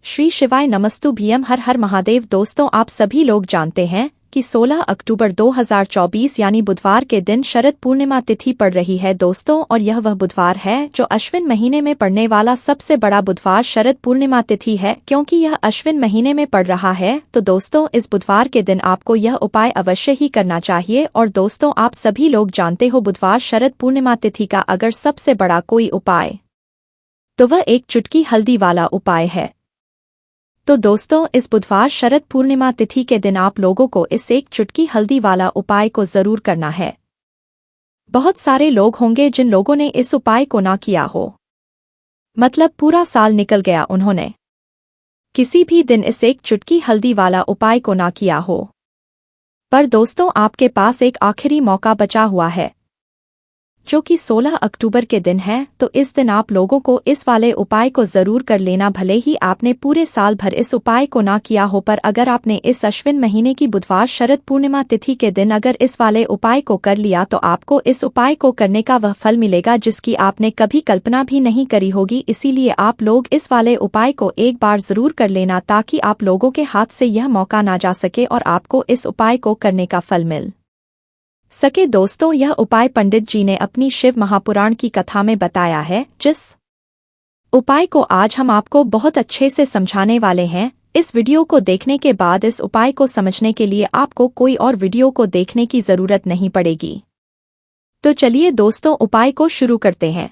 श्री शिवाय नमस्तु भीम हर हर महादेव। दोस्तों, आप सभी लोग जानते हैं कि 16 अक्टूबर 2024 यानी बुधवार के दिन शरद पूर्णिमा तिथि पड़ रही है दोस्तों, और यह वह बुधवार है जो अश्विन महीने में पड़ने वाला सबसे बड़ा बुधवार शरद पूर्णिमा तिथि है। क्योंकि यह अश्विन महीने में पड़ रहा है तो दोस्तों इस बुधवार के दिन आपको यह उपाय अवश्य ही करना चाहिए। और दोस्तों, आप सभी लोग जानते हो बुधवार शरद पूर्णिमा तिथि का अगर सबसे बड़ा कोई उपाय तो वह एक चुटकी हल्दी वाला उपाय है। तो दोस्तों, इस बुधवार शरद पूर्णिमा तिथि के दिन आप लोगों को इस एक चुटकी हल्दी वाला उपाय को जरूर करना है। बहुत सारे लोग होंगे जिन लोगों ने इस उपाय को ना किया हो, मतलब पूरा साल निकल गया उन्होंने किसी भी दिन इस एक चुटकी हल्दी वाला उपाय को ना किया हो। पर दोस्तों, आपके पास एक आखिरी मौका बचा हुआ है जो कि 16 अक्टूबर के दिन है। तो इस दिन आप लोगों को इस वाले उपाय को जरूर कर लेना, भले ही आपने पूरे साल भर इस उपाय को ना किया हो। पर अगर आपने इस अश्विन महीने की बुधवार शरद पूर्णिमा तिथि के दिन अगर इस वाले उपाय को कर लिया तो आपको इस उपाय को करने का वह फल मिलेगा जिसकी आपने कभी कल्पना भी नहीं करी होगी। इसीलिए आप लोग इस वाले उपाय को एक बार जरूर कर लेना ताकि आप लोगों के हाथ से यह मौका ना जा सके और आपको इस उपाय को करने का फल मिल सके। दोस्तों, यह उपाय पंडित जी ने अपनी शिव महापुराण की कथा में बताया है, जिस उपाय को आज हम आपको बहुत अच्छे से समझाने वाले हैं। इस वीडियो को देखने के बाद इस उपाय को समझने के लिए आपको कोई और वीडियो को देखने की जरूरत नहीं पड़ेगी। तो चलिए दोस्तों, उपाय को शुरू करते हैं।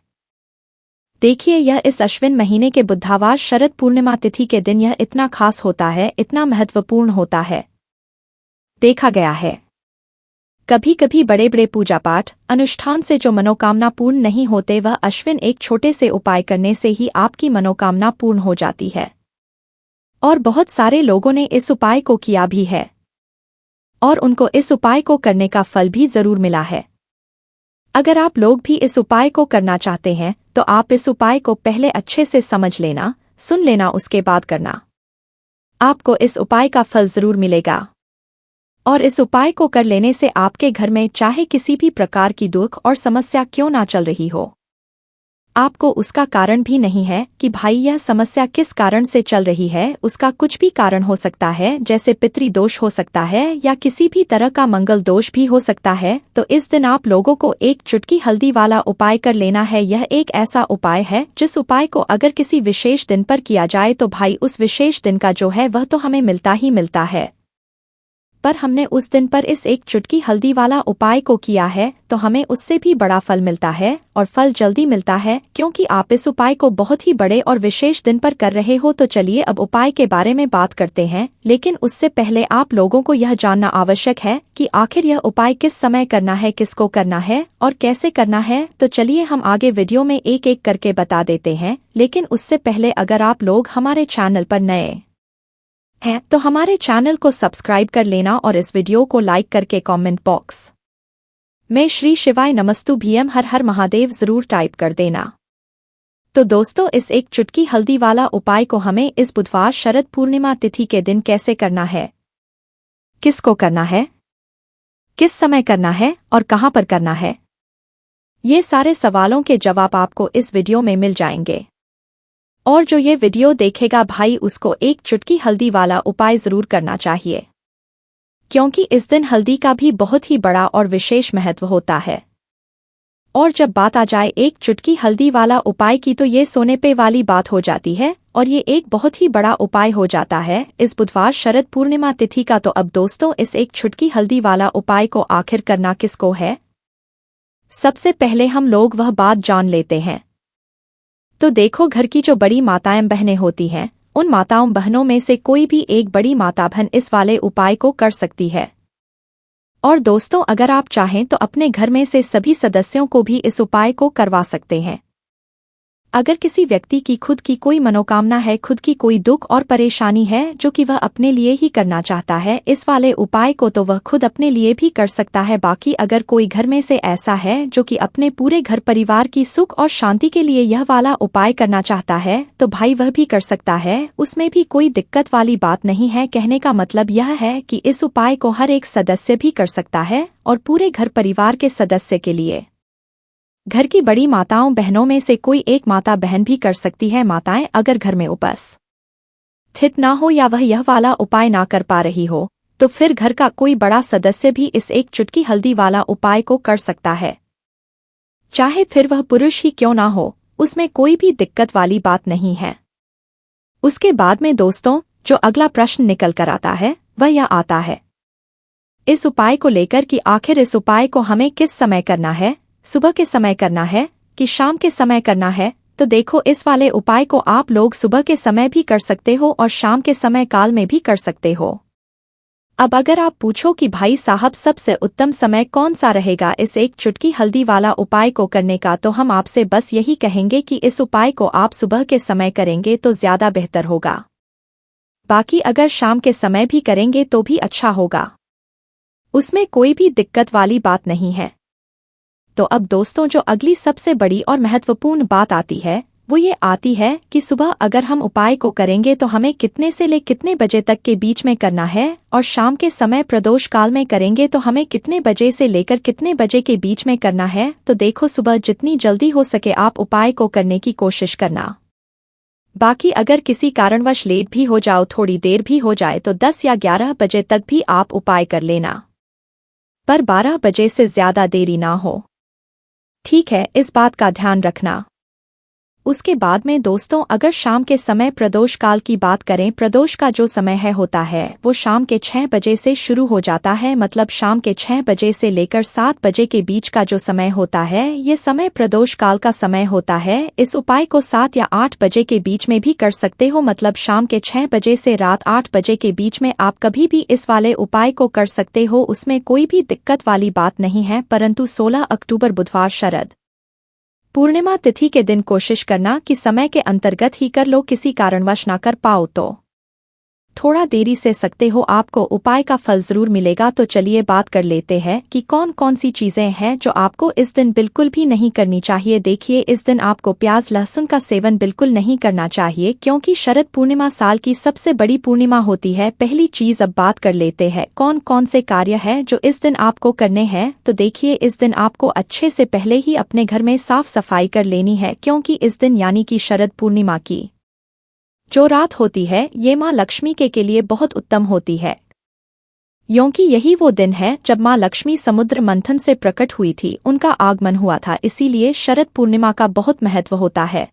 देखिए, यह इस अश्विन महीने के बुधवार शरद पूर्णिमा तिथि के दिन यह इतना खास होता है, इतना महत्वपूर्ण होता है। देखा गया है कभी कभी बड़े बड़े पूजा पाठ अनुष्ठान से जो मनोकामना पूर्ण नहीं होते, वह अश्विन एक छोटे से उपाय करने से ही आपकी मनोकामना पूर्ण हो जाती है। और बहुत सारे लोगों ने इस उपाय को किया भी है और उनको इस उपाय को करने का फल भी जरूर मिला है। अगर आप लोग भी इस उपाय को करना चाहते हैं तो आप इस उपाय को पहले अच्छे से समझ लेना, सुन लेना, उसके बाद करना। आपको इस उपाय का फल जरूर मिलेगा। और इस उपाय को कर लेने से आपके घर में चाहे किसी भी प्रकार की दुख और समस्या क्यों ना चल रही हो, आपको उसका कारण भी नहीं है कि भाई यह समस्या किस कारण से चल रही है। उसका कुछ भी कारण हो सकता है, जैसे पितृदोष हो सकता है या किसी भी तरह का मंगल दोष भी हो सकता है। तो इस दिन आप लोगों को एक चुटकी हल्दी वाला उपाय कर लेना है। यह एक ऐसा उपाय है जिस उपाय को अगर किसी विशेष दिन पर किया जाए तो भाई उस विशेष दिन का जो है वह तो हमें मिलता ही मिलता है। पर हमने उस दिन पर इस एक चुटकी हल्दी वाला उपाय को किया है तो हमें उससे भी बड़ा फल मिलता है, और फल जल्दी मिलता है क्योंकि आप इस उपाय को बहुत ही बड़े और विशेष दिन पर कर रहे हो। तो चलिए अब उपाय के बारे में बात करते हैं, लेकिन उससे पहले आप लोगों को यह जानना आवश्यक है कि आखिर यह उपाय किस समय करना है, किसको करना है और कैसे करना है। तो चलिए हम आगे वीडियो में एक एक करके बता देते हैं, लेकिन उससे पहले अगर आप लोग हमारे चैनल पर नए है तो हमारे चैनल को सब्सक्राइब कर लेना और इस वीडियो को लाइक करके कमेंट बॉक्स में श्री शिवाय नमस्तु भीम हर हर महादेव जरूर टाइप कर देना। तो दोस्तों, इस एक चुटकी हल्दी वाला उपाय को हमें इस बुधवार शरद पूर्णिमा तिथि के दिन कैसे करना है, किसको करना है, किस समय करना है और कहां पर करना है, ये सारे सवालों के जवाब आपको इस वीडियो में मिल जाएंगे। और जो ये वीडियो देखेगा भाई उसको एक चुटकी हल्दी वाला उपाय जरूर करना चाहिए, क्योंकि इस दिन हल्दी का भी बहुत ही बड़ा और विशेष महत्व होता है। और जब बात आ जाए एक चुटकी हल्दी वाला उपाय की तो ये सोने पे वाली बात हो जाती है और ये एक बहुत ही बड़ा उपाय हो जाता है इस बुधवार शरद पूर्णिमा तिथि का। तो अब दोस्तों, इस एक चुटकी हल्दी वाला उपाय को आखिर करना किसको है, सबसे पहले हम लोग वह बात जान लेते हैं। तो देखो, घर की जो बड़ी माताएं बहनें होती हैं, उन माताओं बहनों में से कोई भी एक बड़ी माता बहन इस वाले उपाय को कर सकती है। और दोस्तों, अगर आप चाहें तो अपने घर में से सभी सदस्यों को भी इस उपाय को करवा सकते हैं। अगर किसी व्यक्ति की खुद की कोई मनोकामना है, खुद की कोई दुख और परेशानी है जो कि वह अपने लिए ही करना चाहता है इस वाले उपाय को, तो वह खुद अपने लिए भी कर सकता है। बाकी अगर कोई घर में से ऐसा है जो कि अपने पूरे घर परिवार की सुख और शांति के लिए यह वाला उपाय करना चाहता है तो भाई वह भी कर सकता है, उसमें भी कोई दिक्कत वाली बात नहीं है। कहने का मतलब यह है कि इस उपाय को हर एक सदस्य भी कर सकता है और पूरे घर परिवार के सदस्य के लिए घर की बड़ी माताओं बहनों में से कोई एक माता बहन भी कर सकती है। माताएं अगर घर में उपस्थित स्थित ना हो या वह यह वाला उपाय ना कर पा रही हो, तो फिर घर का कोई बड़ा सदस्य भी इस एक चुटकी हल्दी वाला उपाय को कर सकता है। चाहे फिर वह पुरुष ही क्यों ना हो, उसमें कोई भी दिक्कत वाली बात नहीं है। उसके बाद में दोस्तों जो अगला प्रश्न निकल कर आता है वह यह आता है इस उपाय को लेकर कि आखिर इस उपाय को हमें किस समय करना है, सुबह के समय करना है कि शाम के समय करना है। तो देखो, इस वाले उपाय को आप लोग सुबह के समय भी कर सकते हो और शाम के समय काल में भी कर सकते हो। अब अगर आप पूछो कि भाई साहब सबसे उत्तम समय कौन सा रहेगा इस एक चुटकी हल्दी वाला उपाय को करने का, तो हम आपसे बस यही कहेंगे कि इस उपाय को आप सुबह के समय करेंगे तो ज्यादा बेहतर होगा। बाकी अगर शाम के समय भी करेंगे तो भी अच्छा होगा, उसमें कोई भी दिक्कत वाली बात नहीं है। तो अब दोस्तों जो अगली सबसे बड़ी और महत्वपूर्ण बात आती है वो ये आती है कि सुबह अगर हम उपाय को करेंगे तो हमें कितने से ले कितने बजे तक के बीच में करना है, और शाम के समय प्रदोष काल में करेंगे तो हमें कितने बजे से लेकर कितने बजे के बीच में करना है। तो देखो, सुबह जितनी जल्दी हो सके आप उपाय को करने की कोशिश करना। बाकी अगर किसी कारणवश लेट भी हो जाओ, थोड़ी देर भी हो जाए, तो 10 या 11 बजे तक भी आप उपाय कर लेना, पर 12 बजे से ज्यादा देरी ना हो। ठीक है, इस बात का ध्यान रखना। उसके बाद में दोस्तों अगर शाम के समय प्रदोष काल की बात करें, प्रदोष का जो समय होता है वो शाम के 6 बजे से शुरू हो जाता है। मतलब शाम के 6 बजे से लेकर 7 बजे के बीच का जो समय होता है ये समय प्रदोष काल का समय होता है। इस उपाय को 7 या 8 बजे के बीच में भी कर सकते हो। मतलब शाम के 6 बजे से रात 8 बजे के बीच में आप कभी भी इस वाले उपाय को कर सकते हो, उसमें कोई भी दिक्कत वाली बात नहीं है। परंतु 16 अक्टूबर बुधवार शरद पूर्णिमा तिथि के दिन कोशिश करना कि समय के अंतर्गत ही कर लो, किसी कारणवश ना कर पाओ तो थोड़ा देरी से सकते हो, आपको उपाय का फल जरूर मिलेगा। तो चलिए बात कर लेते हैं कि कौन कौन सी चीजें हैं जो आपको इस दिन बिल्कुल भी नहीं करनी चाहिए। देखिए, इस दिन आपको प्याज लहसुन का सेवन बिल्कुल नहीं करना चाहिए, क्योंकि शरद पूर्णिमा साल की सबसे बड़ी पूर्णिमा होती है। पहली चीज अब बात कर लेते हैं कौन कौन से कार्य है जो इस दिन आपको करने हैं। तो देखिए, इस दिन आपको अच्छे से पहले ही अपने घर में साफ सफाई कर लेनी है, क्योंकि इस दिन यानी कि शरद पूर्णिमा की जो रात होती है ये माँ लक्ष्मी के लिए बहुत उत्तम होती है, क्योंकि यही वो दिन है जब माँ लक्ष्मी समुद्र मंथन से प्रकट हुई थी, उनका आगमन हुआ था। इसीलिए शरद पूर्णिमा का बहुत महत्व होता है।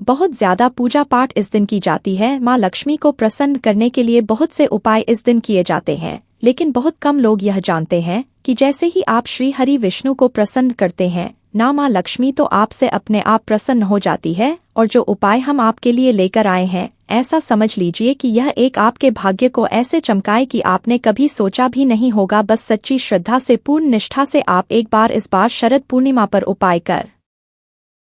बहुत ज्यादा पूजा पाठ इस दिन की जाती है। माँ लक्ष्मी को प्रसन्न करने के लिए बहुत से उपाय इस दिन किए जाते हैं, लेकिन बहुत कम लोग यह जानते हैं कि जैसे ही आप श्री हरि विष्णु को प्रसन्न करते हैं ना, माँ लक्ष्मी तो आपसे अपने आप प्रसन्न हो जाती है। और जो उपाय हम आपके लिए लेकर आए हैं, ऐसा समझ लीजिए कि यह एक आपके भाग्य को ऐसे चमकाए कि आपने कभी सोचा भी नहीं होगा। बस सच्ची श्रद्धा से, पूर्ण निष्ठा से आप एक बार इस बार शरद पूर्णिमा पर उपाय कर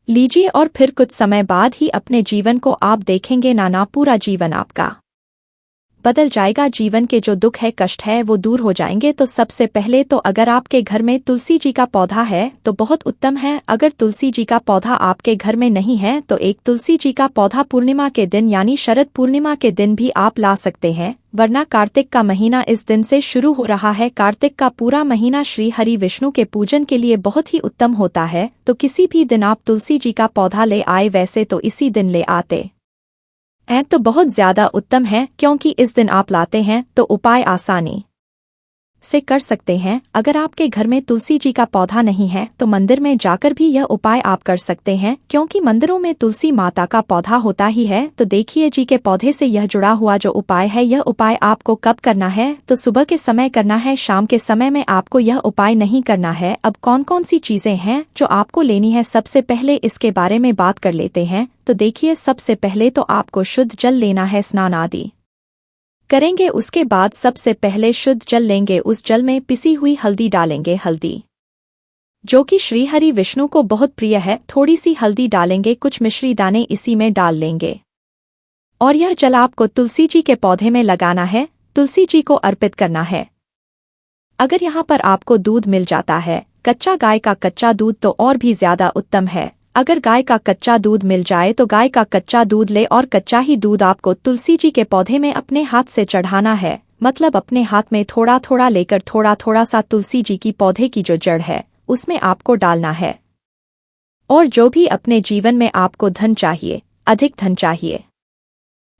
लीजिए, और फिर कुछ समय बाद ही अपने जीवन को आप देखेंगे ना पूरा जीवन आपका बदल जाएगा। जीवन के जो दुख है, कष्ट है, वो दूर हो जाएंगे। तो सबसे पहले तो अगर आपके घर में तुलसी जी का पौधा है तो बहुत उत्तम है। अगर तुलसी जी का पौधा आपके घर में नहीं है तो एक तुलसी जी का पौधा पूर्णिमा के दिन यानी शरद पूर्णिमा के दिन भी आप ला सकते हैं, वरना कार्तिक का महीना इस दिन से शुरू हो रहा है। कार्तिक का पूरा महीना श्री हरि विष्णु के पूजन के लिए बहुत ही उत्तम होता है। तो किसी भी दिन आप तुलसी जी का पौधा ले आए, वैसे तो इसी दिन ले आते तो बहुत ज्यादा उत्तम है, क्योंकि इस दिन आप लाते हैं तो उपाय आसानी से कर सकते हैं। अगर आपके घर में तुलसी जी का पौधा नहीं है तो मंदिर में जाकर भी यह उपाय आप कर सकते हैं, क्योंकि मंदिरों में तुलसी माता का पौधा होता ही है। तो देखिए, जी के पौधे से यह जुड़ा हुआ जो उपाय है, यह उपाय आपको कब करना है, तो सुबह के समय करना है, शाम के समय में आपको यह उपाय नहीं करना है। अब कौन कौन सी चीजें हैं जो आपको लेनी है, सबसे पहले इसके बारे में बात कर लेते हैं। तो देखिए, सबसे पहले तो आपको शुद्ध जल लेना है, स्नान आदि करेंगे। उसके बाद सबसे पहले शुद्ध जल लेंगे, उस जल में पिसी हुई हल्दी डालेंगे, हल्दी जो कि श्री हरि विष्णु को बहुत प्रिय है। थोड़ी सी हल्दी डालेंगे, कुछ मिश्री दाने इसी में डाल लेंगे, और यह जल आपको तुलसी जी के पौधे में लगाना है, तुलसी जी को अर्पित करना है। अगर यहाँ पर आपको दूध मिल जाता है, कच्चा गाय का कच्चा दूध, तो और भी ज्यादा उत्तम है। अगर गाय का कच्चा दूध मिल जाए तो गाय का कच्चा दूध ले, और कच्चा ही दूध आपको तुलसी जी के पौधे में अपने हाथ से चढ़ाना है। मतलब अपने हाथ में थोड़ा थोड़ा लेकर थोड़ा थोड़ा सा तुलसी जी की पौधे की जो जड़ है उसमें आपको डालना है। और जो भी अपने जीवन में आपको धन चाहिए, अधिक धन चाहिए,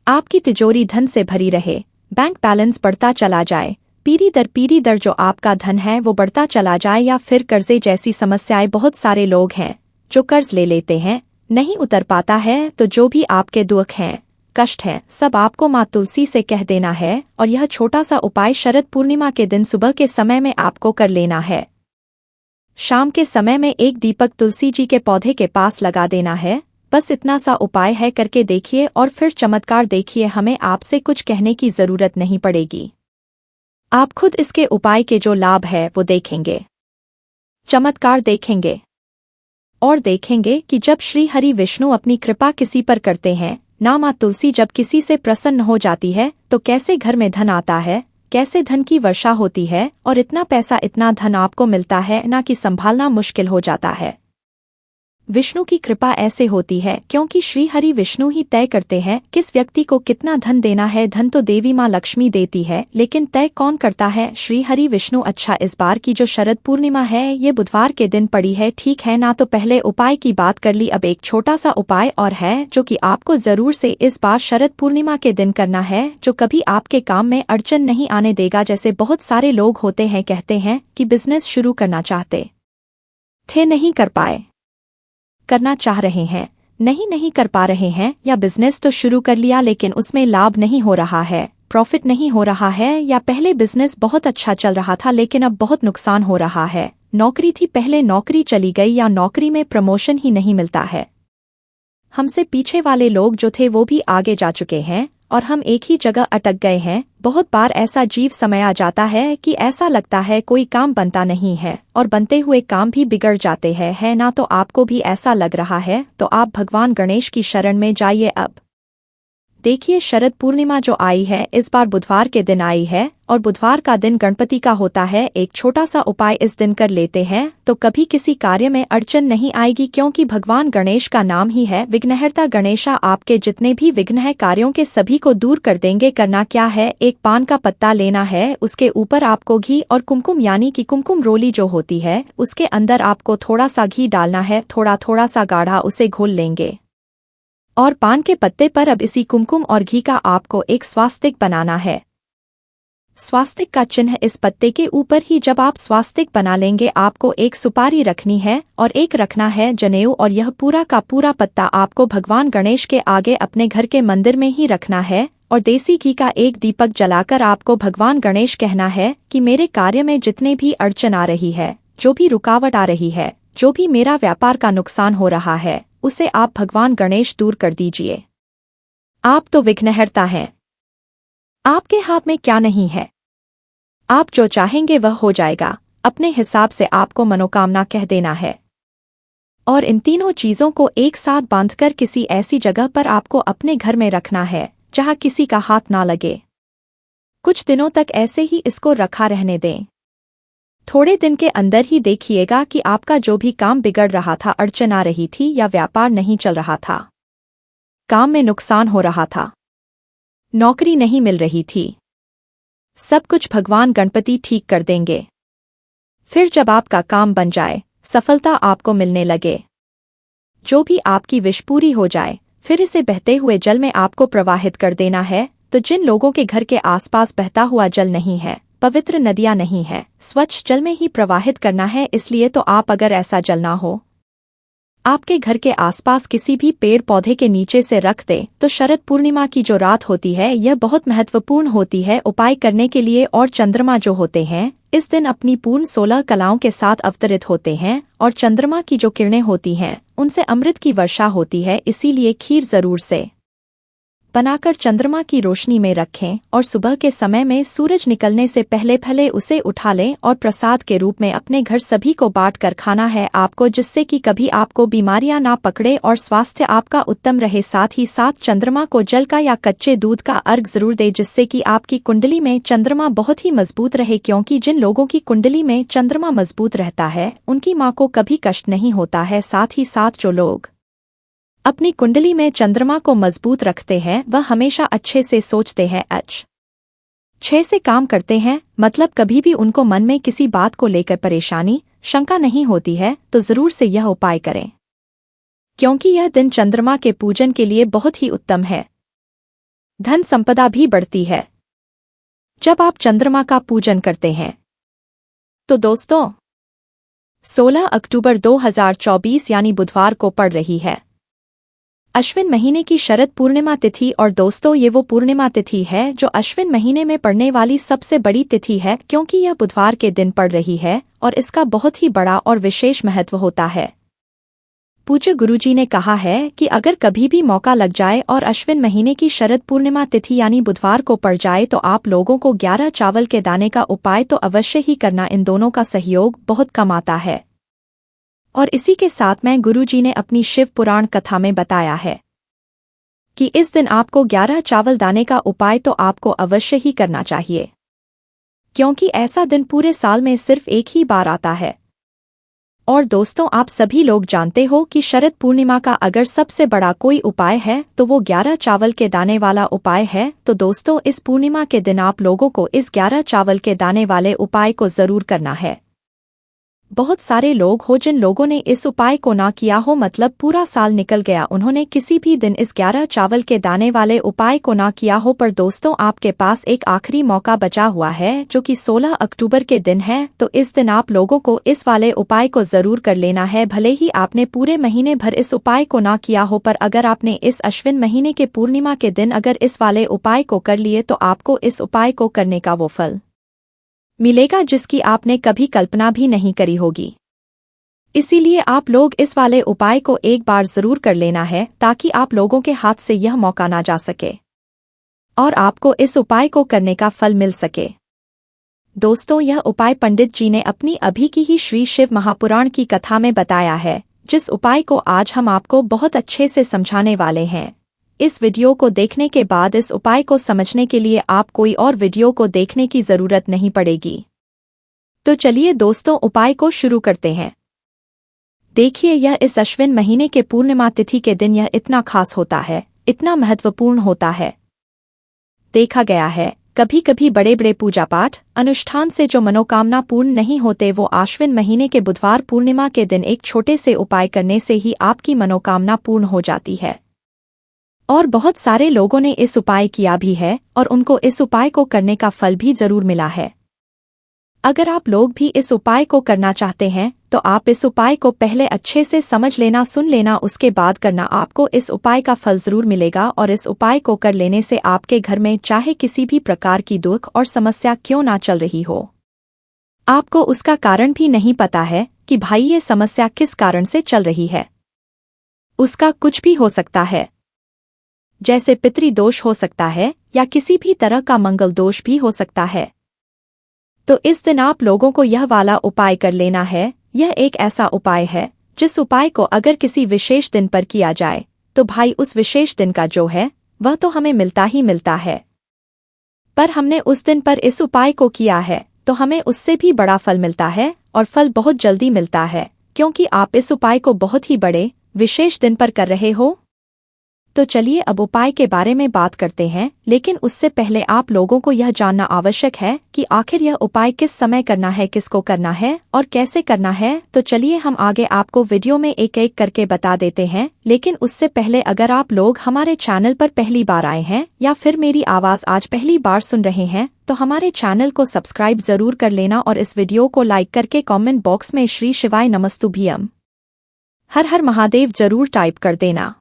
आपकी तिजोरी धन से भरी रहे, बैंक बैलेंस बढ़ता चला जाए, पीढ़ी दर जो आपका धन है वो बढ़ता चला जाए, या फिर कर्जे जैसी समस्याएं। बहुत सारे लोग हैं जो कर्ज ले लेते हैं, नहीं उतर पाता है, तो जो भी आपके दुख हैं, कष्ट है, सब आपको माँ तुलसी से कह देना है। और यह छोटा सा उपाय शरद पूर्णिमा के दिन सुबह के समय में आपको कर लेना है। शाम के समय में एक दीपक तुलसी जी के पौधे के पास लगा देना है। बस इतना सा उपाय है, करके देखिए और फिर चमत्कार देखिए। हमें आपसे कुछ कहने की जरूरत नहीं पड़ेगी, आप खुद इसके उपाय के जो लाभ है वो देखेंगे, चमत्कार देखेंगे, और देखेंगे कि जब श्री हरि विष्णु अपनी कृपा किसी पर करते हैं, ना माँ तुलसी जब किसी से प्रसन्न हो जाती है, तो कैसे घर में धन आता है, कैसे धन की वर्षा होती है, और इतना पैसा इतना धन आपको मिलता है ना कि संभालना मुश्किल हो जाता है। विष्णु की कृपा ऐसे होती है क्योंकि श्री हरि विष्णु ही तय करते हैं किस व्यक्ति को कितना धन देना है। धन तो देवी माँ लक्ष्मी देती है, लेकिन तय कौन करता है? श्री हरि विष्णु। अच्छा, इस बार की जो शरद पूर्णिमा है ये बुधवार के दिन पड़ी है, ठीक है ना? तो पहले उपाय की बात कर ली, अब एक छोटा सा उपाय और है जो कि आपको जरूर से इस बार शरद पूर्णिमा के दिन करना है, जो कभी आपके काम में अड़चन नहीं आने देगा। जैसे बहुत सारे लोग होते हैं, कहते हैं कि बिजनेस शुरू करना चाहते थे, नहीं कर पाए, करना चाह रहे हैं, नहीं कर पा रहे हैं, या बिजनेस तो शुरू कर लिया लेकिन उसमें लाभ नहीं हो रहा है, प्रॉफिट नहीं हो रहा है, या पहले बिजनेस बहुत अच्छा चल रहा था लेकिन अब बहुत नुकसान हो रहा है। नौकरी थी, पहले नौकरी चली गई, या नौकरी में प्रमोशन ही नहीं मिलता है। हमसे पीछे वाले लोग जो थे वो भी आगे जा चुके हैं और हम एक ही जगह अटक गए हैं। बहुत बार ऐसा जीव समय आ जाता है कि ऐसा लगता है कोई काम बनता नहीं है और बनते हुए काम भी बिगड़ जाते हैं, है ना? तो आपको भी ऐसा लग रहा है तो आप भगवान गणेश की शरण में जाइए। अब देखिए, शरद पूर्णिमा जो आई है इस बार बुधवार के दिन आई है, और बुधवार का दिन गणपति का होता है। एक छोटा सा उपाय इस दिन कर लेते हैं तो कभी किसी कार्य में अड़चन नहीं आएगी, क्योंकि भगवान गणेश का नाम ही है विघ्नहर्ता। गणेशा आपके जितने भी विघ्न है कार्यों के सभी को दूर कर देंगे। करना क्या है, एक पान का पत्ता लेना है, उसके ऊपर आपको घी और कुमकुम यानी कि कुमकुम रोली जो होती है उसके अंदर आपको थोड़ा सा घी डालना है, थोड़ा थोड़ा सा गाढ़ा, उसे घोल लेंगे। और पान के पत्ते पर अब इसी कुमकुम और घी का आपको एक स्वास्तिक बनाना है। स्वास्तिक का चिन्ह इस पत्ते के ऊपर ही जब आप स्वास्तिक बना लेंगे, आपको एक सुपारी रखनी है और एक रखना है जनेऊ, और यह पूरा का पूरा पत्ता आपको भगवान गणेश के आगे अपने घर के मंदिर में ही रखना है। और देसी घी का एक दीपक जलाकर आपको भगवान गणेश कहना है कि मेरे कार्य में जितने भी अड़चन आ रही है, जो भी रुकावट आ रही है, जो भी मेरा व्यापार का नुकसान हो रहा है, उसे आप भगवान गणेश दूर कर दीजिए। आप तो विघ्नहर्ता हैं, आपके हाथ में क्या नहीं है, आप जो चाहेंगे वह हो जाएगा। अपने हिसाब से आपको मनोकामना कह देना है, और इन तीनों चीजों को एक साथ बांधकर किसी ऐसी जगह पर आपको अपने घर में रखना है जहां किसी का हाथ ना लगे। कुछ दिनों तक ऐसे ही इसको रखा रहने दें। थोड़े दिन के अंदर ही देखिएगा कि आपका जो भी काम बिगड़ रहा था, अड़चन आ रही थी, या व्यापार नहीं चल रहा था, काम में नुकसान हो रहा था, नौकरी नहीं मिल रही थी, सब कुछ भगवान गणपति ठीक कर देंगे। फिर जब आपका काम बन जाए, सफलता आपको मिलने लगे, जो भी आपकी विश पूरी हो जाए, फिर इसे बहते हुए जल में आपको प्रवाहित कर देना है। तो जिन लोगों के घर के आसपास बहता हुआ जल नहीं है, पवित्र नदियां नहीं है, स्वच्छ जल में ही प्रवाहित करना है। इसलिए तो आप अगर ऐसा जल ना हो, आपके घर के आसपास किसी भी पेड़ पौधे के नीचे से रख दे, तो शरद पूर्णिमा की जो रात होती है यह बहुत महत्वपूर्ण होती है उपाय करने के लिए। और चंद्रमा जो होते हैं इस दिन अपनी पूर्ण 16 कलाओं के साथ अवतरित होते हैं, और चंद्रमा की जो किरणें होती हैं उनसे अमृत की वर्षा होती है। इसीलिए खीर जरूर से बनाकर चंद्रमा की रोशनी में रखें, और सुबह के समय में सूरज निकलने से पहले पहले उसे उठा लें और प्रसाद के रूप में अपने घर सभी को बांट कर खाना है आपको, जिससे कि कभी आपको बीमारियां ना पकड़े और स्वास्थ्य आपका उत्तम रहे। साथ ही साथ चंद्रमा को जल का या कच्चे दूध का अर्घ जरूर दे, जिससे कि आपकी कुंडली में चंद्रमा बहुत ही मजबूत रहे। क्योंकि जिन लोगों की कुंडली में चंद्रमा मजबूत रहता है उनकी माँ को कभी कष्ट नहीं होता है। साथ ही साथ जो लोग अपनी कुंडली में चंद्रमा को मजबूत रखते हैं वह हमेशा अच्छे से सोचते हैं, अच्छे से काम करते हैं, मतलब कभी भी उनको मन में किसी बात को लेकर परेशानी शंका नहीं होती है। तो जरूर से यह उपाय करें, क्योंकि यह दिन चंद्रमा के पूजन के लिए बहुत ही उत्तम है। धन संपदा भी बढ़ती है जब आप चंद्रमा का पूजन करते हैं। तो दोस्तों 16 अक्टूबर 2024 यानी बुधवार को पड़ रही है अश्विन महीने की शरद पूर्णिमा तिथि। और दोस्तों ये वो पूर्णिमा तिथि है जो अश्विन महीने में पड़ने वाली सबसे बड़ी तिथि है, क्योंकि यह बुधवार के दिन पड़ रही है और इसका बहुत ही बड़ा और विशेष महत्व होता है। पूज्य गुरुजी ने कहा है कि अगर कभी भी मौका लग जाए और अश्विन महीने की शरद पूर्णिमा तिथि यानी बुधवार को पड़ जाए तो आप लोगों को 11 चावल के दाने का उपाय तो अवश्य ही करना। इन दोनों का सहयोग बहुत कम आता है। और इसी के साथ में गुरुजी ने अपनी शिव पुराण कथा में बताया है कि इस दिन आपको 11 चावल दाने का उपाय तो आपको अवश्य ही करना चाहिए, क्योंकि ऐसा दिन पूरे साल में सिर्फ एक ही बार आता है। और दोस्तों आप सभी लोग जानते हो कि शरद पूर्णिमा का अगर सबसे बड़ा कोई उपाय है तो वो 11 चावल के दाने वाला उपाय है। तो दोस्तों इस पूर्णिमा के दिन आप लोगों को इस 11 चावल के दाने वाले उपाय को जरूर करना है। बहुत सारे लोग हो जिन लोगों ने इस उपाय को ना किया हो, मतलब पूरा साल निकल गया उन्होंने किसी भी दिन इस 11 चावल के दाने वाले उपाय को ना किया हो, पर दोस्तों आपके पास एक आखिरी मौका बचा हुआ है जो कि 16 अक्टूबर के दिन है। तो इस दिन आप लोगों को इस वाले उपाय को जरूर कर लेना है। भले ही आपने पूरे महीने भर इस उपाय को ना किया हो, पर अगर आपने इस अश्विन महीने के पूर्णिमा के दिन अगर इस वाले उपाय को कर लिए तो आपको इस उपाय को करने का वो फल मिलेगा जिसकी आपने कभी कल्पना भी नहीं करी होगी। इसीलिए आप लोग इस वाले उपाय को एक बार जरूर कर लेना है ताकि आप लोगों के हाथ से यह मौका ना जा सके और आपको इस उपाय को करने का फल मिल सके। दोस्तों यह उपाय पंडित जी ने अपनी अभी की ही श्री शिव महापुराण की कथा में बताया है, जिस उपाय को आज हम आपको बहुत अच्छे से समझाने वाले हैं। इस वीडियो को देखने के बाद इस उपाय को समझने के लिए आप कोई और वीडियो को देखने की जरूरत नहीं पड़ेगी। तो चलिए दोस्तों उपाय को शुरू करते हैं। देखिए यह इस अश्विन महीने के पूर्णिमा तिथि के दिन यह इतना खास होता है, इतना महत्वपूर्ण होता है। देखा गया है कभी कभी बड़े बड़े पूजा पाठ अनुष्ठान से जो मनोकामना पूर्ण नहीं होते वो अश्विन महीने के बुधवार पूर्णिमा के दिन एक छोटे से उपाय करने से ही आपकी मनोकामना पूर्ण हो जाती है। और बहुत सारे लोगों ने इस उपाय किया भी है और उनको इस उपाय को करने का फल भी जरूर मिला है। अगर आप लोग भी इस उपाय को करना चाहते हैं तो आप इस उपाय को पहले अच्छे से समझ लेना, सुन लेना, उसके बाद करना। आपको इस उपाय का फल जरूर मिलेगा और इस उपाय को कर लेने से आपके घर में चाहे किसी भी प्रकार की दुख और समस्या क्यों ना चल रही हो, आपको उसका कारण भी नहीं पता है कि भाई ये समस्या किस कारण से चल रही है। उसका कुछ भी हो सकता है, जैसे पितृदोष हो सकता है या किसी भी तरह का मंगल दोष भी हो सकता है। तो इस दिन आप लोगों को यह वाला उपाय कर लेना है। यह एक ऐसा उपाय है जिस उपाय को अगर किसी विशेष दिन पर किया जाए तो भाई उस विशेष दिन का जो है वह तो हमें मिलता ही मिलता है, पर हमने उस दिन पर इस उपाय को किया है तो हमें उससे भी बड़ा फल मिलता है और फल बहुत जल्दी मिलता है, क्योंकि आप इस उपाय को बहुत ही बड़े विशेष दिन पर कर रहे हो। तो चलिए अब उपाय के बारे में बात करते हैं, लेकिन उससे पहले आप लोगों को यह जानना आवश्यक है कि आखिर यह उपाय किस समय करना है, किसको करना है और कैसे करना है। तो चलिए हम आगे आपको वीडियो में एक एक करके बता देते हैं। लेकिन उससे पहले अगर आप लोग हमारे चैनल पर पहली बार आए हैं या फिर मेरी आवाज़ आज पहली बार सुन रहे हैं तो हमारे चैनल को सब्सक्राइब जरूर कर लेना और इस वीडियो को लाइक करके कॉमेंट बॉक्स में श्री शिवाय नमस्तुभ्यम हर हर महादेव जरूर टाइप कर देना।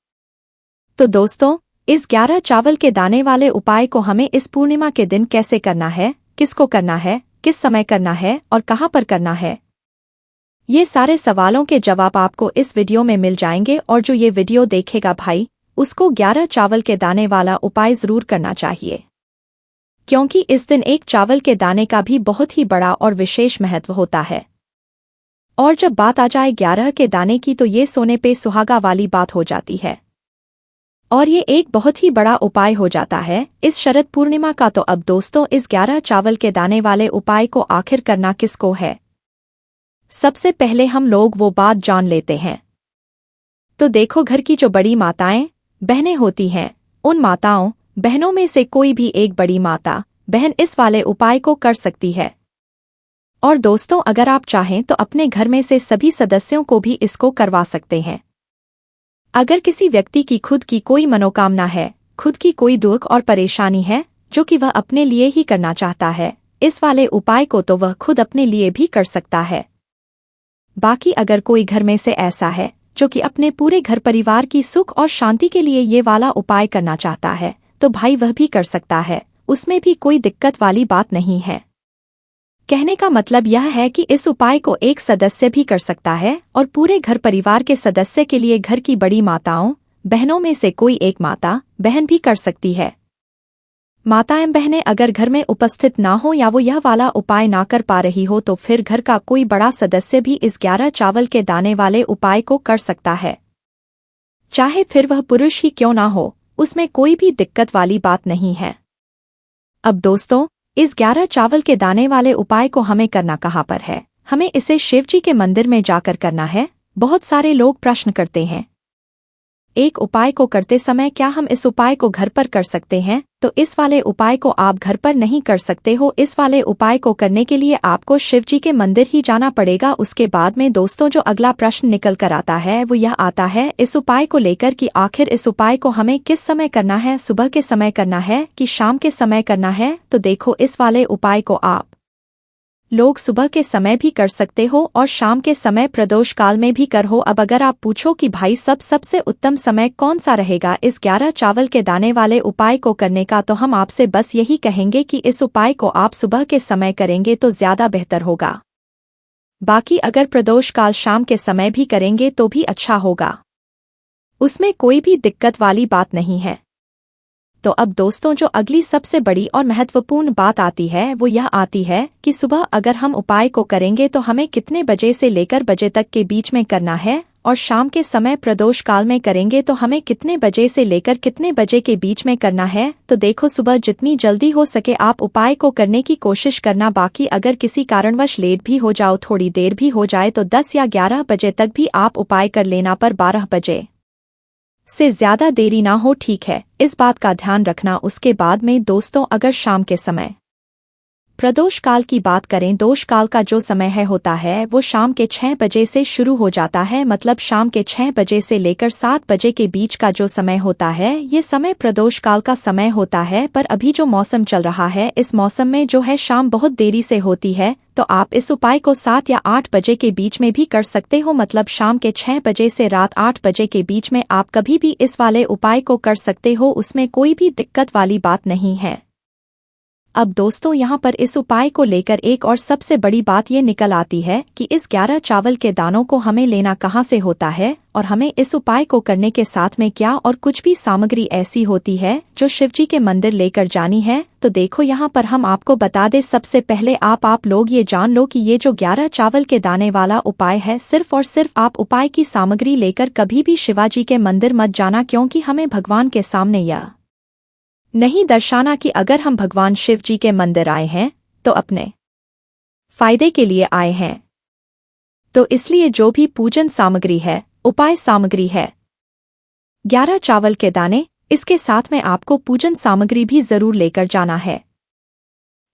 तो दोस्तों इस 11 चावल के दाने वाले उपाय को हमें इस पूर्णिमा के दिन कैसे करना है, किसको करना है, किस समय करना है और कहाँ पर करना है, ये सारे सवालों के जवाब आपको इस वीडियो में मिल जाएंगे। और जो ये वीडियो देखेगा भाई उसको 11 चावल के दाने वाला उपाय जरूर करना चाहिए, क्योंकि इस दिन एक चावल के दाने का भी बहुत ही बड़ा और विशेष महत्व होता है। और जब बात आ जाए 11 के दाने की तो ये सोने पे सुहागा वाली बात हो जाती है और ये एक बहुत ही बड़ा उपाय हो जाता है इस शरद पूर्णिमा का। तो अब दोस्तों इस 11 चावल के दाने वाले उपाय को आखिर करना किसको है, सबसे पहले हम लोग वो बात जान लेते हैं। तो देखो घर की जो बड़ी माताएं बहनें होती हैं, उन माताओं बहनों में से कोई भी एक बड़ी माता बहन इस वाले उपाय को कर सकती है। और दोस्तों अगर आप चाहें तो अपने घर में से सभी सदस्यों को भी इसको करवा सकते हैं। अगर किसी व्यक्ति की खुद की कोई मनोकामना है खुद की कोई दुख और परेशानी है जो कि वह अपने लिए ही करना चाहता है, इस वाले उपाय को तो वह खुद अपने लिए भी कर सकता है। बाकी अगर कोई घर में से ऐसा है जो कि अपने पूरे घर परिवार की सुख और शांति के लिए ये वाला उपाय करना चाहता है, तो भाई वह भी कर सकता है, उसमें भी कोई दिक्कत वाली बात नहीं है। कहने का मतलब यह है कि इस उपाय को एक सदस्य भी कर सकता है और पूरे घर परिवार के सदस्य के लिए घर की बड़ी माताओं बहनों में से कोई एक माता बहन भी कर सकती है। माताएं बहनें अगर घर में उपस्थित ना हो या वो यह वाला उपाय ना कर पा रही हो तो फिर घर का कोई बड़ा सदस्य भी इस 11 चावल के दाने वाले उपाय को कर सकता है, चाहे फिर वह पुरुष ही क्यों ना हो, उसमें कोई भी दिक्कत वाली बात नहीं है। अब दोस्तों, इस 11 चावल के दाने वाले उपाय को हमें करना कहाँ पर है? हमें इसे शिवजी के मंदिर में जाकर करना है। बहुत सारे लोग प्रश्न करते हैं, एक उपाय को करते समय क्या हम इस उपाय को घर पर कर सकते हैं? तो इस वाले उपाय को आप घर पर नहीं कर सकते हो। इस वाले उपाय को करने के लिए आपको शिवजी के मंदिर ही जाना पड़ेगा। उसके बाद में दोस्तों जो अगला प्रश्न निकल कर आता है वो यह आता है इस उपाय को लेकर कि आखिर इस उपाय को हमें किस समय करना है, सुबह के समय करना है कि शाम के समय करना है? तो देखो, इस वाले उपाय को आप लोग सुबह के समय भी कर सकते हो और शाम के समय प्रदोष काल में भी कर हो। अब अगर आप पूछो कि भाई सबसे उत्तम समय कौन सा रहेगा इस 11 चावल के दाने वाले उपाय को करने का, तो हम आपसे बस यही कहेंगे कि इस उपाय को आप सुबह के समय करेंगे तो ज्यादा बेहतर होगा। बाकी अगर प्रदोष काल शाम के समय भी करेंगे तो भी अच्छा होगा, उसमें कोई भी दिक्कत वाली बात नहीं है। तो अब दोस्तों जो अगली सबसे बड़ी और महत्वपूर्ण बात आती है वो यह आती है कि सुबह अगर हम उपाय को करेंगे तो हमें कितने बजे से लेकर बजे तक के बीच में करना है, और शाम के समय प्रदोष काल में करेंगे तो हमें कितने बजे से लेकर कितने बजे के बीच में करना है। तो देखो, सुबह जितनी जल्दी हो सके आप उपाय को करने की कोशिश करना। बाकी अगर किसी कारणवश लेट भी हो जाओ, थोड़ी देर भी हो जाए, तो 10 या 11 बजे तक भी आप उपाय कर लेना, पर 12 बजे से ज्यादा देरी ना हो, ठीक है? इस बात का ध्यान रखना। उसके बाद में दोस्तों अगर शाम के समय प्रदोष काल की बात करें, दोष काल का जो समय होता है वो शाम के 6 बजे से शुरू हो जाता है। मतलब शाम के 6 बजे से लेकर 7 बजे के बीच का जो समय होता है ये समय प्रदोष काल का समय होता है। पर अभी जो मौसम चल रहा है इस मौसम में जो है शाम बहुत देरी से होती है, तो आप इस उपाय को 7 या 8 बजे के बीच में भी कर सकते हो। मतलब शाम के 6 बजे से रात 8 बजे के बीच में आप कभी भी इस वाले उपाय को कर सकते हो, उसमें कोई भी दिक्कत वाली बात नहीं है। अब दोस्तों यहाँ पर इस उपाय को लेकर एक और सबसे बड़ी बात ये निकल आती है कि इस 11 चावल के दानों को हमें लेना कहाँ से होता है और हमें इस उपाय को करने के साथ में क्या और कुछ भी सामग्री ऐसी होती है जो शिवजी के मंदिर लेकर जानी है। तो देखो, यहाँ पर हम आपको बता दें, सबसे पहले आप लोग ये जान लो कि ये जो 11 चावल के दाने वाला उपाय है, सिर्फ और सिर्फ आप उपाय की सामग्री लेकर कभी भी शिवाजी के मंदिर मत जाना, क्योंकि हमें भगवान के सामने यह नहीं दर्शाना कि अगर हम भगवान शिव जी के मंदिर आए हैं तो अपने फायदे के लिए आए हैं। तो इसलिए जो भी पूजन सामग्री है, उपाय सामग्री है 11 चावल के दाने, इसके साथ में आपको पूजन सामग्री भी जरूर लेकर जाना है।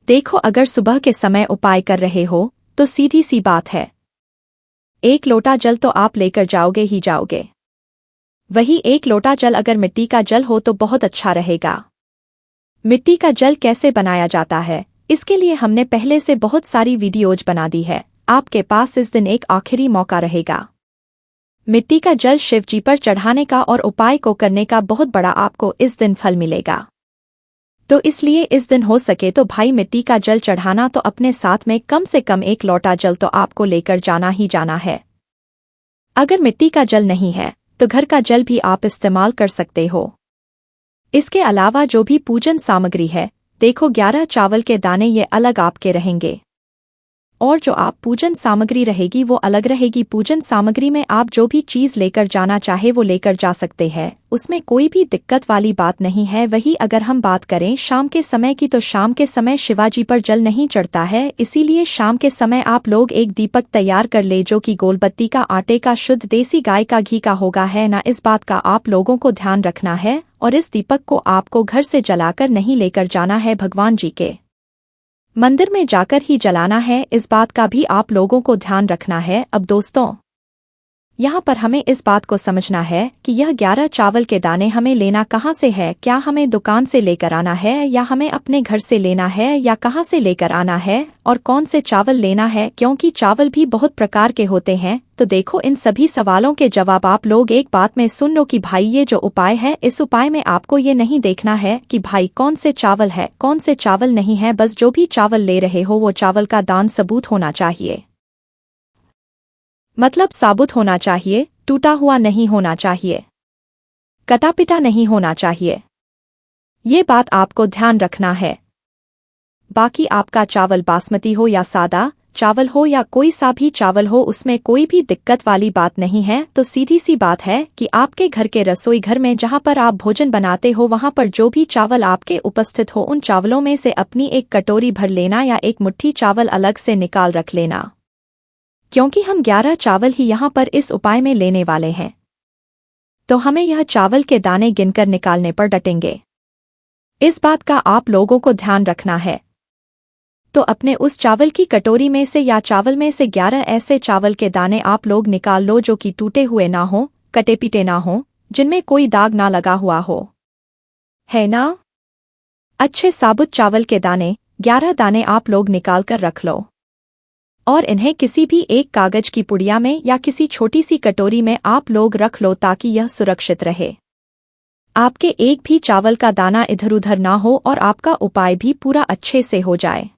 देखो, अगर सुबह के समय उपाय कर रहे हो तो सीधी सी बात है, 1 लोटा जल तो आप लेकर जाओगे ही जाओगे। वही 1 लोटा जल अगर मिट्टी का जल हो तो बहुत अच्छा रहेगा। मिट्टी का जल कैसे बनाया जाता है, इसके लिए हमने पहले से बहुत सारी वीडियोज बना दी है। आपके पास इस दिन एक आखिरी मौका रहेगा मिट्टी का जल शिव जी पर चढ़ाने का और उपाय को करने का बहुत बड़ा आपको इस दिन फल मिलेगा। तो इसलिए इस दिन हो सके तो भाई मिट्टी का जल चढ़ाना तो अपने साथ में कम से कम 1 लोटा जल तो आपको लेकर जाना ही जाना है। अगर मिट्टी का जल नहीं है तो घर का जल भी आप इस्तेमाल कर सकते हो। इसके अलावा जो भी पूजन सामग्री है, देखो 11 चावल के दाने ये अलग आपके रहेंगे और जो आप पूजन सामग्री रहेगी वो अलग रहेगी। पूजन सामग्री में आप जो भी चीज लेकर जाना चाहे वो लेकर जा सकते हैं, उसमें कोई भी दिक्कत वाली बात नहीं है। वही अगर हम बात करें शाम के समय की, तो शाम के समय शिवाजी पर जल नहीं चढ़ता है, इसीलिए शाम के समय आप लोग एक दीपक तैयार कर ले जो कि गोलबत्ती का, आटे का, शुद्ध देसी गाय का घी का होगा, है ना? इस बात का आप लोगों को ध्यान रखना है और इस दीपक को आपको घर से जलाकर नहीं लेकर जाना है, भगवान जी के मंदिर में जाकर ही जलाना है। इस बात का भी आप लोगों को ध्यान रखना है। अब दोस्तों यहाँ पर हमें इस बात को समझना है कि यह 11 चावल के दाने हमें लेना कहाँ से है। क्या हमें दुकान से लेकर आना है या हमें अपने घर से लेना है या कहाँ से लेकर आना है और कौन से चावल लेना है, क्योंकि चावल भी बहुत प्रकार के होते हैं। तो देखो, इन सभी सवालों के जवाब आप लोग एक बात में सुन लो कि भाई ये जो उपाय है, इस उपाय में आपको ये नहीं देखना है कि भाई कौन से चावल है कौन से चावल नहीं है। बस जो भी चावल ले रहे हो वो चावल का दान सबूत होना चाहिए, मतलब साबुत होना चाहिए, टूटा हुआ नहीं होना चाहिए, कटा पिटा नहीं होना चाहिए। ये बात आपको ध्यान रखना है। बाकी आपका चावल बासमती हो या सादा चावल हो या कोई सा भी चावल हो, उसमें कोई भी दिक्कत वाली बात नहीं है। तो सीधी सी बात है कि आपके घर के रसोई घर में जहां पर आप भोजन बनाते हो वहां पर जो भी चावल आपके उपस्थित हो, उन चावलों में से अपनी एक कटोरी भर लेना या एक मुट्ठी चावल अलग से निकाल रख लेना, क्योंकि हम 11 चावल ही यहाँ पर इस उपाय में लेने वाले हैं। तो हमें यह चावल के दाने गिनकर निकालने पर डटेंगे। इस बात का आप लोगों को ध्यान रखना है। तो अपने उस चावल की कटोरी में से या चावल में से 11 ऐसे चावल के दाने आप लोग निकाल लो जो कि टूटे हुए ना हो, कटे पिटे ना हो, जिनमें कोई दाग ना लगा हुआ हो, है ना। अच्छे साबुत चावल के दाने 11 दाने आप लोग निकाल कर रख लो और इन्हें किसी भी एक कागज की पुड़िया में या किसी छोटी सी कटोरी में आप लोग रख लो ताकि यह सुरक्षित रहे। आपके एक भी चावल का दाना इधर उधर ना हो और आपका उपाय भी पूरा अच्छे से हो जाए।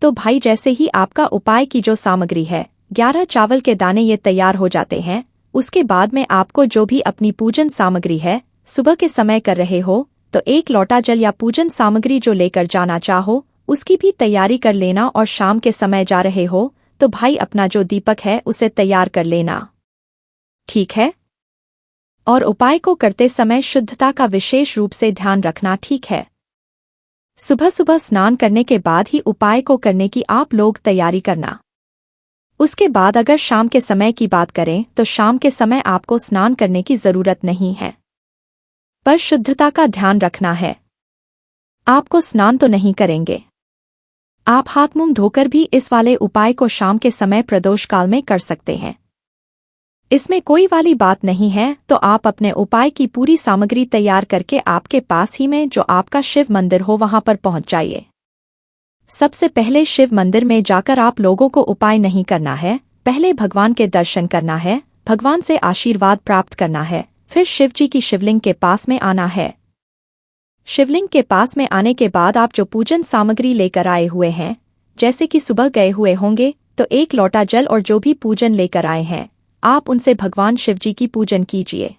तो भाई जैसे ही आपका उपाय की जो सामग्री है 11 चावल के दाने ये तैयार हो जाते हैं, उसके बाद में आपको जो भी अपनी पूजन सामग्री है सुबह के समय कर रहे हो, तो 1 लोटा जल या पूजन सामग्री जो लेकर जाना चाहो उसकी भी तैयारी कर लेना। और शाम के समय जा रहे हो तो भाई अपना जो दीपक है उसे तैयार कर लेना, ठीक है। और उपाय को करते समय शुद्धता का विशेष रूप से ध्यान रखना, ठीक है। सुबह सुबह स्नान करने के बाद ही उपाय को करने की आप लोग तैयारी करना। उसके बाद अगर शाम के समय की बात करें तो शाम के समय आपको स्नान करने की जरूरत नहीं है, पर शुद्धता का ध्यान रखना है। आपको स्नान तो नहीं करेंगे, आप हाथ मुंह धोकर भी इस वाले उपाय को शाम के समय प्रदोष काल में कर सकते हैं। इसमें कोई वाली बात नहीं है। तो आप अपने उपाय की पूरी सामग्री तैयार करके आपके पास ही में जो आपका शिव मंदिर हो वहां पर पहुंच जाइए। सबसे पहले शिव मंदिर में जाकर आप लोगों को उपाय नहीं करना है, पहले भगवान के दर्शन करना है, भगवान से आशीर्वाद प्राप्त करना है, फिर शिव जी की शिवलिंग के पास में आना है। शिवलिंग के पास में आने के बाद आप जो पूजन सामग्री लेकर आए हुए हैं, जैसे कि सुबह गए हुए होंगे तो 1 लोटा जल और जो भी पूजन लेकर आए हैं आप उनसे भगवान शिव जी की पूजन कीजिए।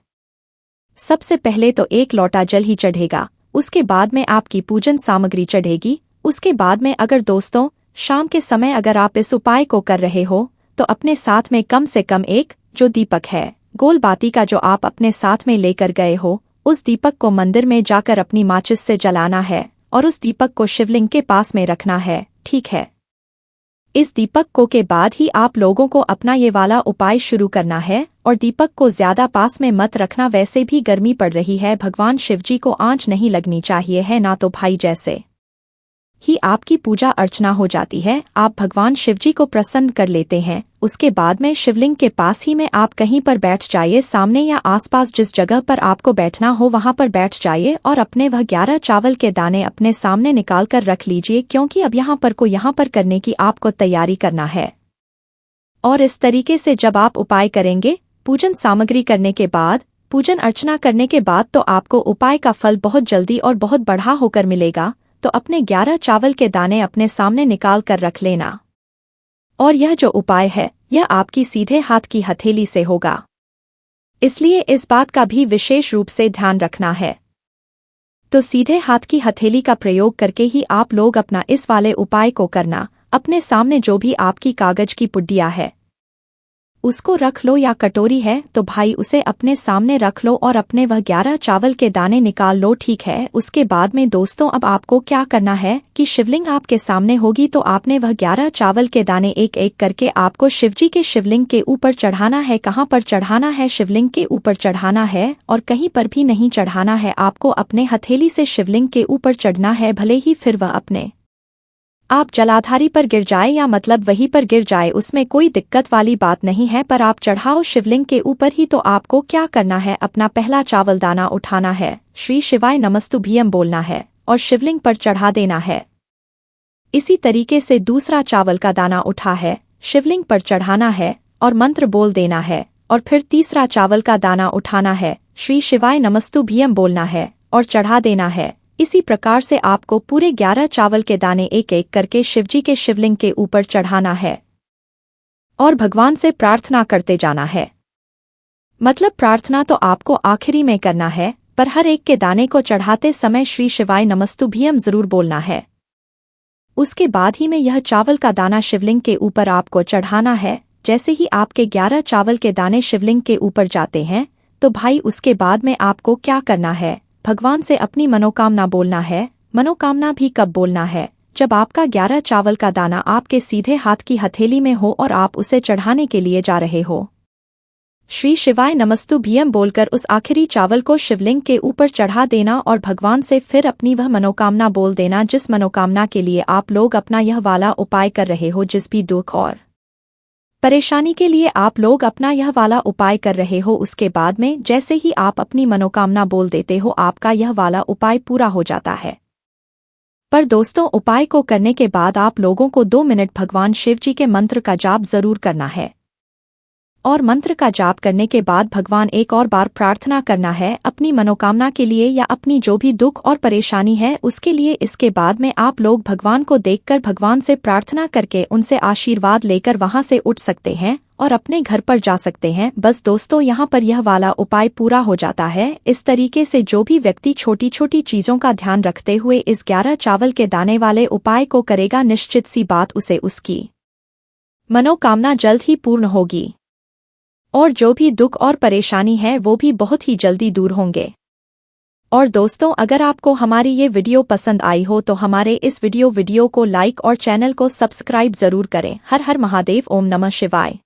सबसे पहले तो 1 लोटा जल ही चढ़ेगा, उसके बाद में आपकी पूजन सामग्री चढ़ेगी। उसके बाद में अगर दोस्तों शाम के समय अगर आप इस उपाय को कर रहे हो तो अपने साथ में कम से कम एक जो दीपक है गोल बाती का जो आप अपने साथ में लेकर गए हो, उस दीपक को मंदिर में जाकर अपनी माचिस से जलाना है और उस दीपक को शिवलिंग के पास में रखना है, ठीक है। इस दीपक को के बाद ही आप लोगों को अपना ये वाला उपाय शुरू करना है। और दीपक को ज्यादा पास में मत रखना, वैसे भी गर्मी पड़ रही है, भगवान शिवजी को आंच नहीं लगनी चाहिए है ना। तो भाई जैसे ही आपकी पूजा अर्चना हो जाती है, आप भगवान शिवजी को प्रसन्न कर लेते हैं, उसके बाद में शिवलिंग के पास ही में आप कहीं पर बैठ जाइए, सामने या आसपास जिस जगह पर आपको बैठना हो वहां पर बैठ जाइए और अपने वह 11 चावल के दाने अपने सामने निकाल कर रख लीजिए, क्योंकि अब यहाँ पर करने की आपको तैयारी करना है। और इस तरीके से जब आप उपाय करेंगे, पूजन सामग्री करने के बाद, पूजन अर्चना करने के बाद, तो आपको उपाय का फल बहुत जल्दी और बहुत बढ़ा होकर मिलेगा। तो अपने 11 चावल के दाने अपने सामने निकाल कर रख लेना। और यह जो उपाय है यह आपकी सीधे हाथ की हथेली से होगा, इसलिए इस बात का भी विशेष रूप से ध्यान रखना है। तो सीधे हाथ की हथेली का प्रयोग करके ही आप लोग अपना इस वाले उपाय को करना। अपने सामने जो भी आपकी कागज की पुड्डिया है उसको रख लो, या कटोरी है तो भाई उसे अपने सामने रख लो और अपने वह 11 चावल के दाने निकाल लो, ठीक है। उसके बाद में दोस्तों अब आपको क्या करना है कि शिवलिंग आपके सामने होगी, तो आपने वह 11 चावल के दाने एक एक करके आपको शिवजी के शिवलिंग के ऊपर चढ़ाना है। कहाँ पर चढ़ाना है? शिवलिंग के ऊपर चढ़ाना है और कहीं पर भी नहीं चढ़ाना है। आपको अपने हथेली से शिवलिंग के ऊपर चढ़ना है, भले ही फिर वह अपने आप जलाधारी पर गिर जाए या मतलब वहीं पर गिर जाए उसमें कोई दिक्कत वाली बात नहीं है, पर आप चढ़ाओ शिवलिंग के ऊपर ही। तो आपको क्या करना है, अपना पहला चावल दाना उठाना है, श्री शिवाय नमस्तुभ्यम बोलना है और शिवलिंग पर चढ़ा देना है। इसी तरीके से दूसरा चावल का दाना उठा है, शिवलिंग पर चढ़ाना है और मंत्र बोल देना है, और फिर तीसरा चावल का दाना उठाना है, श्री शिवाय नमस्तुभ्यम बोलना है और चढ़ा देना है। इसी प्रकार से आपको पूरे 11 चावल के दाने एक एक करके शिवजी के शिवलिंग के ऊपर चढ़ाना है और भगवान से प्रार्थना करते जाना है। मतलब प्रार्थना तो आपको आखिरी में करना है, पर हर एक के दाने को चढ़ाते समय श्री शिवाय नमस्तुभ्यम जरूर बोलना है। उसके बाद ही में यह चावल का दाना शिवलिंग के ऊपर आपको चढ़ाना है। जैसे ही आपके 11 चावल के दाने शिवलिंग के ऊपर जाते हैं तो भाई उसके बाद में आपको क्या करना है, भगवान से अपनी मनोकामना बोलना है। मनोकामना भी कब बोलना है, जब आपका 11 चावल का दाना आपके सीधे हाथ की हथेली में हो और आप उसे चढ़ाने के लिए जा रहे हो। श्री शिवाय नमस्तुभ्यम बोलकर उस आखिरी चावल को शिवलिंग के ऊपर चढ़ा देना और भगवान से फिर अपनी वह मनोकामना बोल देना जिस मनोकामना के लिए आप लोग अपना यह वाला उपाय कर रहे हो। जिस भी दुख और परेशानी के लिए आप लोग अपना यह वाला उपाय कर रहे हो, उसके बाद में जैसे ही आप अपनी मनोकामना बोल देते हो आपका यह वाला उपाय पूरा हो जाता है। पर दोस्तों, उपाय को करने के बाद आप लोगों को 2 मिनट भगवान शिवजी के मंत्र का जाप जरूर करना है और मंत्र का जाप करने के बाद भगवान एक और बार प्रार्थना करना है अपनी मनोकामना के लिए या अपनी जो भी दुख और परेशानी है उसके लिए। इसके बाद में आप लोग भगवान को देखकर भगवान से प्रार्थना करके उनसे आशीर्वाद लेकर वहां से उठ सकते हैं और अपने घर पर जा सकते हैं। बस दोस्तों, यहाँ पर यह वाला उपाय पूरा हो जाता है। इस तरीके से जो भी व्यक्ति छोटी छोटी चीजों का ध्यान रखते हुए इस 11 चावल के दाने वाले उपाय को करेगा, निश्चित सी बात उसे उसकी मनोकामना जल्द ही पूर्ण होगी और जो भी दुख और परेशानी है वो भी बहुत ही जल्दी दूर होंगे। और दोस्तों, अगर आपको हमारी ये वीडियो पसंद आई हो तो हमारे इस वीडियो को लाइक और चैनल को सब्सक्राइब जरूर करें। हर हर महादेव, ओम नमः शिवाय।